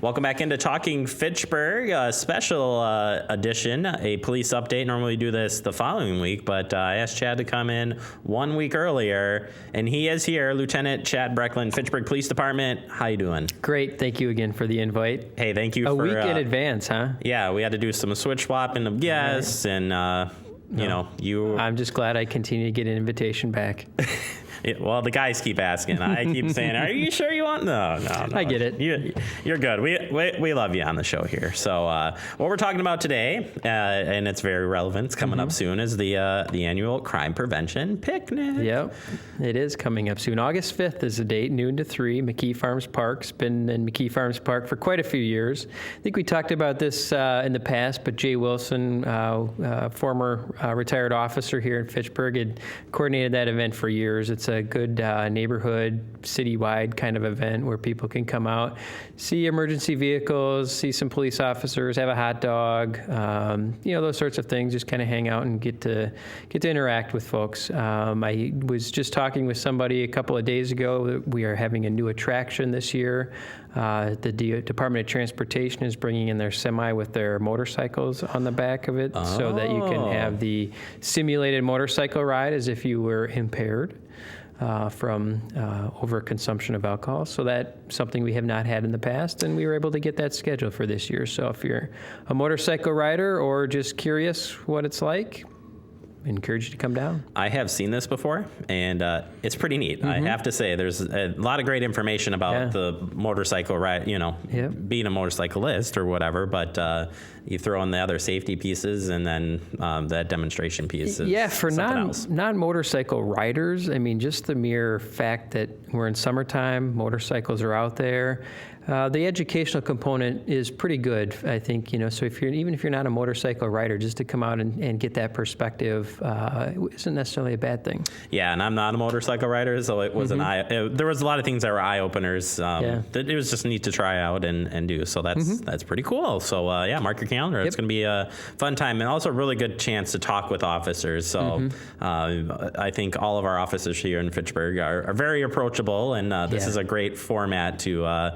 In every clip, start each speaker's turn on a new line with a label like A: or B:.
A: Welcome back into Talking Fitchburg, a special edition, a police update. Normally we do this the following week, but I asked Chad to come in 1 week earlier, and he is here, Lieutenant Chad Brecklin, Fitchburg Police Department. How you doing?
B: Great. Thank you again for the invite.
A: Hey, thank you
B: a
A: for...
B: week in advance, huh?
A: Yeah, we had to do some switch swapping of guests, and, you know, you...
B: I'm just glad I continue to get an invitation back.
A: Well, the guys keep asking. I keep saying, "Are you sure you want?" No.
B: I get it.
A: You're good. We love you on the show here. So what we're talking about today, and it's very relevant. It's coming up soon. Is the annual crime prevention picnic?
B: Yep, it is coming up soon. August 5th is the date, noon to 3. McKee Farms Park's been in McKee Farms Park for quite a few years. I think we talked about this in the past, but Jay Wilson, former retired officer here in Fitchburg, had coordinated that event for years. It's a good neighborhood, citywide kind of event where people can come out, see emergency vehicles, see some police officers, have a hot dog, those sorts of things. Just kind of hang out and get to interact with folks. I was just talking with somebody a couple of days ago. We are having a new attraction this year. The Department of Transportation is bringing in their semi with their motorcycles on the back of it, so that you can have the simulated motorcycle ride as if you were impaired from overconsumption of alcohol. So that's something we have not had in the past, and we were able to get that scheduled for this year. So if you're a motorcycle rider or just curious what it's like, I encourage you to come down.
A: I have seen this before, and it's pretty neat. I have to say, there's a lot of great information about the motorcycle ride, being a motorcyclist or whatever, but you throw in the other safety pieces, and then that demonstration piece is
B: for
A: else.
B: non-motorcycle riders, I mean, just the mere fact that we're in summertime, motorcycles are out there. The educational component is pretty good, I think, so even if you're not a motorcycle rider, just to come out and get that perspective isn't necessarily a bad thing.
A: Yeah, and I'm not a motorcycle rider, so it was there was a lot of things that were eye-openers that it was just neat to try out and do, so that's pretty cool. So mark your calendar. It's going to be a fun time, and also a really good chance to talk with officers. So I think all of our officers here in Fitchburg are very approachable, and this is a great format to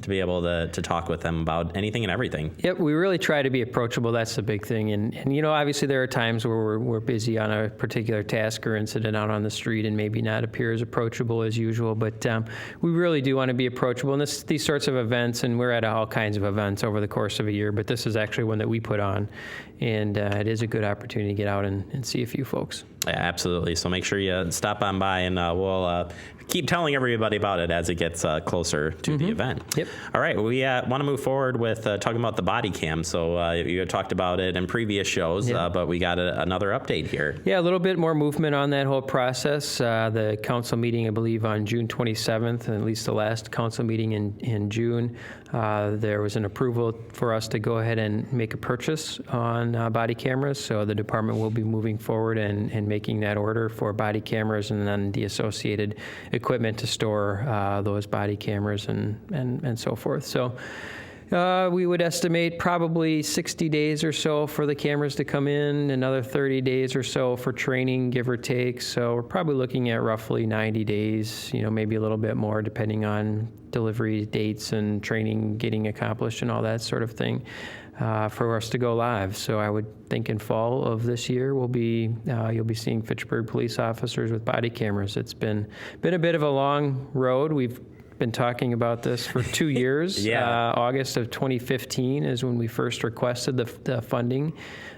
A: be able to talk with them about anything and everything.
B: Yep, we really try to be approachable. That's the big thing. And obviously there are times where we're busy on a particular task or incident out on the street and maybe not appear as approachable as usual, but we really do want to be approachable. And these sorts of events, and we're at all kinds of events over the course of a year, but this is actually one that we put on, and it is a good opportunity to get out and see a few folks.
A: Yeah, absolutely. So make sure you stop on by, and we'll keep telling everybody about it as it gets closer to the event.
B: Yep.
A: All right. We want to move forward with talking about the body cam. So you had talked about it in previous shows, but we got another update here.
B: Yeah, a little bit more movement on that whole process. The council meeting, I believe, on June 27th, and at least the last council meeting in June, there was an approval for us to go ahead and make a purchase on body cameras. So the department will be moving forward and making that order for body cameras and then the associated equipment to store those body cameras and so forth. So we would estimate probably 60 days or so for the cameras to come in, another 30 days or so for training, give or take. So we're probably looking at roughly 90 days, maybe a little bit more depending on delivery dates and training getting accomplished and all that sort of thing for us to go live. So I would think in fall of this year you'll be seeing Fitchburg police officers with body cameras. It's been a bit of a long road. We've been talking about this for 2 years. August of 2015 is when we first requested the funding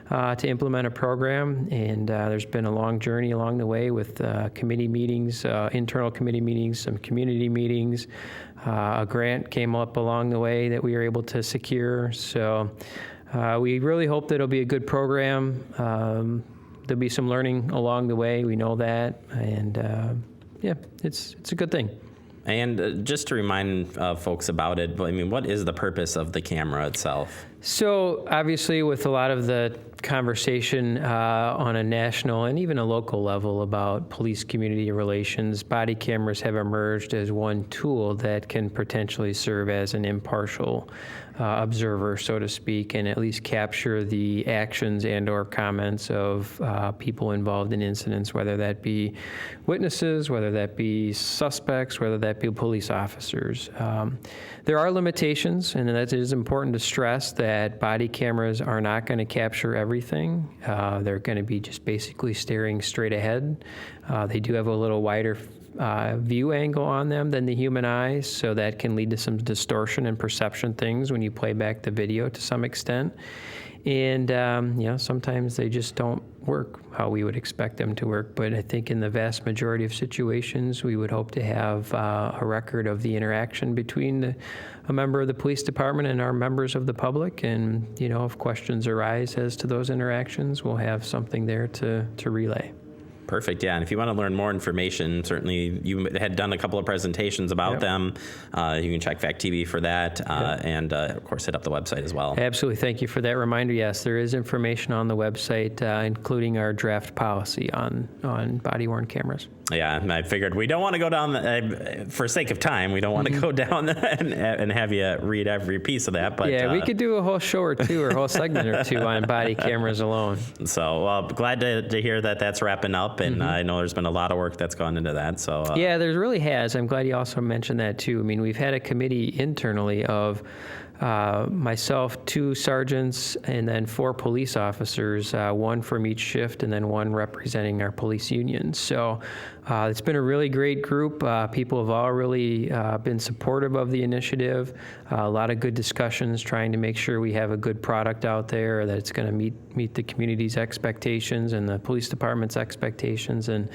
B: to implement a program, and there's been a long journey along the way with committee meetings, internal committee meetings, some community meetings. A grant came up along the way that we were able to secure. So we really hope that it'll be a good program. There'll be some learning along the way. We know that, and it's a good thing.
A: And just to remind folks about it, what is the purpose of the camera itself?
B: So obviously, with a lot of the conversation on a national and even a local level about police community relations, body cameras have emerged as one tool that can potentially serve as an impartial observer, so to speak, and at least capture the actions and or comments of people involved in incidents, whether that be witnesses, whether that be suspects, whether that be police officers. There are limitations, and that is important to stress that body cameras are not going to capture everything. They're going to be just basically staring straight ahead. They do have a little wider view angle on them than the human eye, so that can lead to some distortion and perception things when you play back the video to some extent. And, sometimes they just don't work how we would expect them to work. But I think in the vast majority of situations, we would hope to have a record of the interaction between a member of the police department and our members of the public. And, if questions arise as to those interactions, we'll have something there to relay.
A: Perfect. Yeah. And if you want to learn more information, certainly you had done a couple of presentations about them. You can check FACTv for that. And of course, hit up the website as well.
B: Absolutely. Thank you for that reminder. Yes, there is information on the website, including our draft policy on body-worn cameras.
A: Yeah, and I figured we don't want to go down, for sake of time, we don't want to go down and have you read every piece of that. But
B: yeah, we could do a whole show or two or a whole segment or two on body cameras alone.
A: So glad to hear that that's wrapping up. And I know there's been a lot of work that's gone into that. So
B: yeah, there really has. I'm glad you also mentioned that too. I mean, we've had a committee internally of myself, 2 sergeants, and then 4 police officers, 1 from each shift, and then 1 representing our police union. So it's been a really great group. People have all really been supportive of the initiative. A lot of good discussions trying to make sure we have a good product out there, that it's going to meet the community's expectations and the police department's expectations. And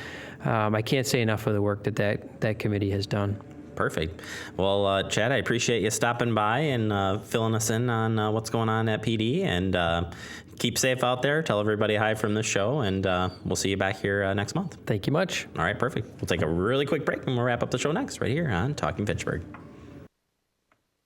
B: I can't say enough of the work that committee has done.
A: Perfect. Well, Chad, I appreciate you stopping by and filling us in on what's going on at PD. And keep safe out there. Tell everybody hi from this show. And we'll see you back here next month.
B: Thank you much.
A: All right, perfect. We'll take a really quick break and we'll wrap up the show next right here on Talking Fitchburg.